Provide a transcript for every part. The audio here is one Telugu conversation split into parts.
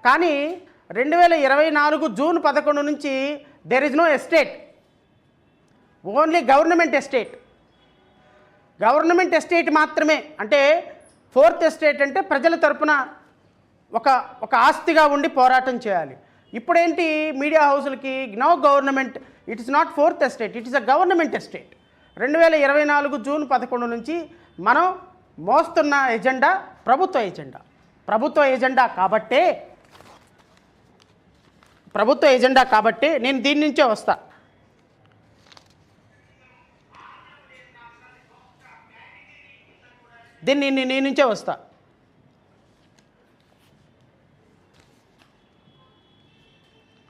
కానీ 2024 జూన్ 11 నుంచి there is no estate, only government estate. Government estate మాత్రమే. అంటే ఫోర్త్ ఎస్టేట్ అంటే ప్రజల తరపున ఒక ఆస్తిగా ఉండి పోరాటం చేయాలి. ఇప్పుడేంటి మీడియా హౌసులకి no government, it is not fourth estate, it is a government estate. 2024 June 11 నుంచి మనం మోస్తున్న ఎజెండా ప్రభుత్వ ఎజెండా. ప్రభుత్వ ఎజెండా కాబట్టి నేను దీని నుంచే వస్తా. నేను నుంచే వస్తా.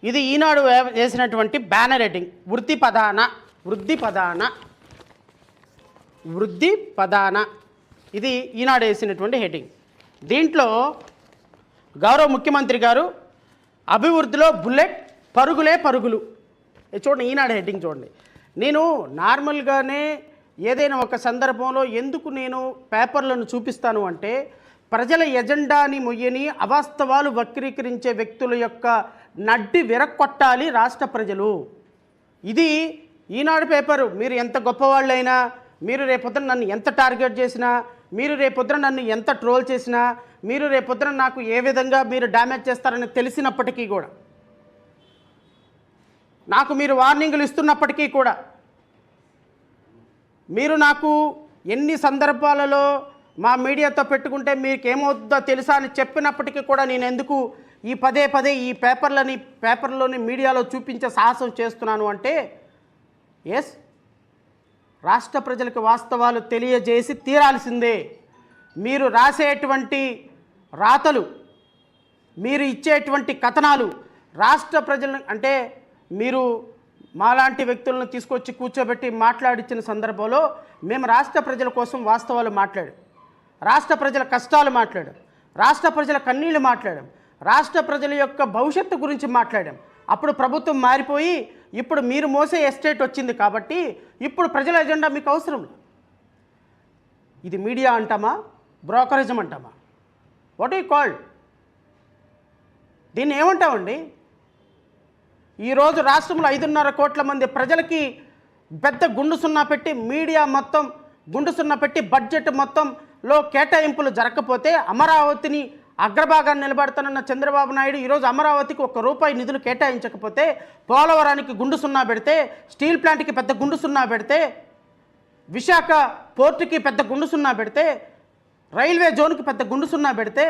ఇది ఈనాడు వేసినటువంటి బ్యానర్ హెడ్డింగ్, వృద్ధి పదాన. ఇది ఈనాడు వేసినటువంటి హెడ్డింగ్. దీంట్లో గౌరవ ముఖ్యమంత్రి గారు అభివృద్ధిలో బుల్లెట్, పరుగులు. చూడండి, ఈనాడు హెడ్డింగ్ చూడండి. నేను నార్మల్గానే ఏదైనా ఒక సందర్భంలో ఎందుకు నేను పేపర్లను చూపిస్తాను అంటే, ప్రజల ఎజెండాని మొయ్యని అవాస్తవాలు వక్రీకరించే వ్యక్తుల యొక్క నడ్డి విరక్కొట్టాలి రాష్ట్ర ప్రజలు. ఇది ఈనాడు పేపరు. మీరు ఎంత గొప్పవాళ్ళైనా, మీరు రేపొద్దున నన్ను ఎంత టార్గెట్ చేసినా, మీరు రేపొద్దున నన్ను ఎంత ట్రోల్ చేసినా, మీరు రేపొద్దున నాకు ఏ విధంగా మీరు డ్యామేజ్ చేస్తారని తెలిసినప్పటికీ కూడా, నాకు మీరు వార్నింగ్లు ఇస్తున్నప్పటికీ కూడా, మీరు నాకు ఎన్ని సందర్భాలలో మా మీడియాతో పెట్టుకుంటే మీకేమవుతుందో తెలుసా అని చెప్పినప్పటికీ కూడా నేను ఎందుకు ఈ పదే ఈ పేపర్లోని మీడియాలో చూపించే సాహసం చేస్తున్నాను అంటే, ఎస్, రాష్ట్ర ప్రజలకు వాస్తవాలు తెలియజేసి తీరాల్సిందే. మీరు రాసేటువంటి రాతలు, మీరు ఇచ్చేటువంటి కథనాలు రాష్ట్ర ప్రజలను, అంటే మీరు మాలాంటి వ్యక్తులను తీసుకొచ్చి కూర్చోబెట్టి మాట్లాడించిన సందర్భంలో మేము రాష్ట్ర ప్రజల కోసం వాస్తవాలు మాట్లాడాం, రాష్ట్ర ప్రజల కష్టాలు మాట్లాడాం, రాష్ట్ర ప్రజల కన్నీళ్లు మాట్లాడాం, రాష్ట్ర ప్రజల యొక్క భవిష్యత్తు గురించి మాట్లాడాం. అప్పుడు ప్రభుత్వం మారిపోయి ఇప్పుడు మీరు మోసే ఎస్టేట్ వచ్చింది కాబట్టి ఇప్పుడు ప్రజల ఎజెండా మీకు అవసరం లేదు. ఇది మీడియా అంటామా, బ్రోకరిజం అంటామా? What you called? దీన్ని ఏమంటామండి? ఈరోజు రాష్ట్రంలో 5.5 కోట్ల మంది ప్రజలకి పెద్ద గుండు సున్నా పెట్టి, మీడియా మొత్తం గుండు సున్నా పెట్టి, బడ్జెట్ మొత్తంలో కేటాయింపులు జరగకపోతే, అమరావతిని అగ్రభాగాన్ని నిలబడతానన్న చంద్రబాబు నాయుడు ఈరోజు అమరావతికి ₹1 నిధులు కేటాయించకపోతే, పోలవరానికి గుండు సున్నా పెడితే, స్టీల్ ప్లాంట్కి పెద్ద గుండు సున్నా పెడితే, విశాఖ పోర్టుకి పెద్ద గుండు సున్నా పెడితే, రైల్వే జోన్కి పెద్ద గుండు సున్నా పెడితే,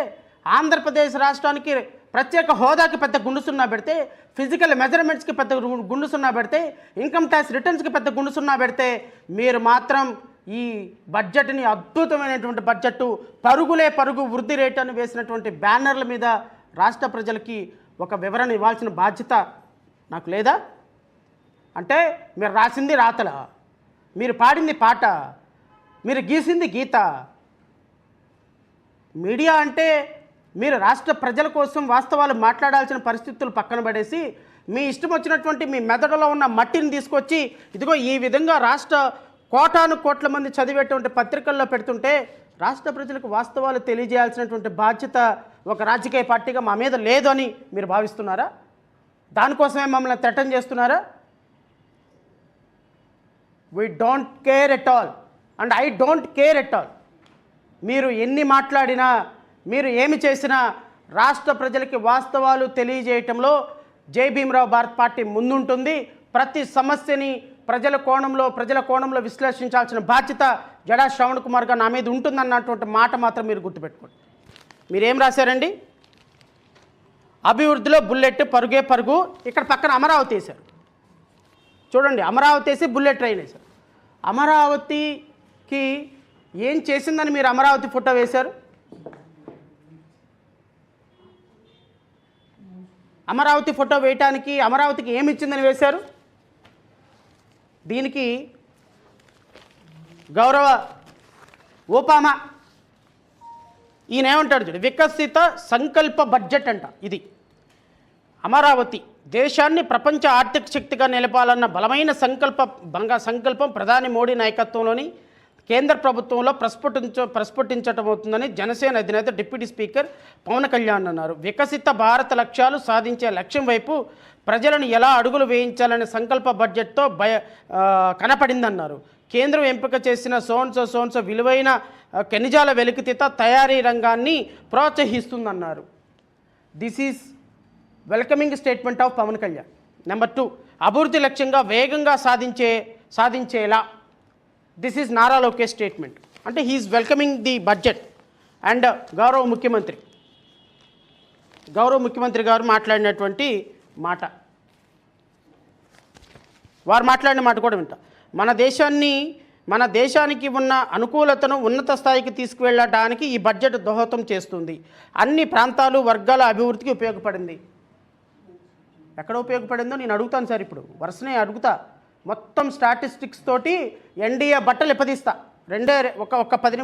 ఆంధ్రప్రదేశ్ రాష్ట్రానికి ప్రత్యేక హోదాకి పెద్ద గుండు సున్నా పెడితే, ఫిజికల్ మెజర్మెంట్స్కి పెద్ద గుండు సున్నా పెడితే, ఇన్కమ్ ట్యాక్స్ రిటర్న్స్కి పెద్ద గుండు సున్నా పెడితే, మీరు మాత్రం ఈ బడ్జెట్ని, అద్భుతమైనటువంటి బడ్జెట్, పరుగు వృద్ధి రేటు అని వేసినటువంటి బ్యానర్ల మీద రాష్ట్ర ప్రజలకి ఒక వివరణ ఇవ్వాల్సిన బాధ్యత నాకు లేదా? అంటే మీరు రాసింది రాతల, మీరు పాడింది పాట, మీరు గీసింది గీత. మీడియా అంటే మీరు రాష్ట్ర ప్రజల కోసం వాస్తవాలు మాట్లాడాల్సిన పరిస్థితులు పక్కన పడేసి, మీ ఇష్టం వచ్చినటువంటి మీ మెదడులో ఉన్న మట్టిని తీసుకొచ్చి ఇదిగో ఈ విధంగా రాష్ట్ర కోట్ల మంది చదివేటువంటి పత్రికల్లో పెడుతుంటే, రాష్ట్ర ప్రజలకు వాస్తవాలు తెలియజేయాల్సినటువంటి బాధ్యత ఒక రాజకీయ పార్టీగా మా మీద లేదు అని మీరు భావిస్తున్నారా? దానికోసమే మమ్మల్ని థ్రెటన్ చేస్తున్నారా? We don't care at all and I don't care at all. మీరు ఎన్ని మాట్లాడినా, మీరు ఏమి చేసినా, రాష్ట్ర ప్రజలకి వాస్తవాలు తెలియజేయటంలో జై భీమరావు భారత్ పార్టీ ముందుంటుంది. ప్రతి సమస్యని ప్రజల కోణంలో విశ్లేషించాల్సిన బాధ్యత జడా శ్రవణ్ కుమార్ గారు నా మీద ఉంటుందన్నటువంటి మాట మాత్రం మీరు గుర్తుపెట్టుకోండి. మీరేం రాశారండి? అభివృద్ధిలో బుల్లెట్, పరుగు. ఇక్కడ పక్కన అమరావతి వేశారు. చూడండి, అమరావతి వేసి బుల్లెట్ ట్రైన్ వేశారు. అమరావతికి ఏం చేసిందని మీరు అమరావతి ఫోటో వేశారు? అమరావతి ఫోటో వేయటానికి అమరావతికి ఏమి ఇచ్చిందని వేశారు? దీనికి గౌరవ ఓపామా ఈయన ఏమంటాడు చూడు, వికసిత సంకల్ప బడ్జెట్ అంట. ఇది అమరావతి దేశాన్ని ప్రపంచ ఆర్థిక శక్తిగా నిలపాలన్న బలమైన సంకల్పం ప్రధాని మోడీ నాయకత్వంలోని కేంద్ర ప్రభుత్వంలో ప్రస్ఫుటించటం అవుతుందని జనసేన అధినేత డిప్యూటీ స్పీకర్ పవన్ కళ్యాణ్ అన్నారు. వికసిత భారత లక్ష్యాలు సాధించే లక్ష్యం వైపు ప్రజలను ఎలా అడుగులు వేయించాలనే సంకల్ప బడ్జెట్తో కనపడిందన్నారు. కేంద్రం ఎంపిక చేసిన సోన్సో విలువైన ఖనిజాల వెలికితీత తయారీ రంగాన్ని ప్రోత్సహిస్తుందన్నారు. This is welcoming statement of Pavan Kalyan. Number 2, అభివృద్ధి లక్ష్యంగా వేగంగా సాధించేలా this is Nara Lokesh statement. అంటే he is welcoming the budget. And గౌరవ ముఖ్యమంత్రి గారు మాట్లాడినటువంటి మాట, వారు మాట్లాడిన మాట కూడా వింటా. మన దేశానికి ఉన్న అనుకూలతను ఉన్నత స్థాయికి తీసుకువెళ్ళడానికి ఈ బడ్జెట్ దోహదం చేస్తుంది. అన్ని ప్రాంతాలు వర్గాల అభివృద్ధికి ఉపయోగపడింది. ఎక్కడ ఉపయోగపడిందో నేను అడుగుతాను సార్. ఇప్పుడు వరుసనే అడుగుతా. మొత్తం స్టాటిస్టిక్స్ తోటి ఎన్డీఏ బట్టలు ఎప్పదీస్తా. ఒక 10 నిమిషాలు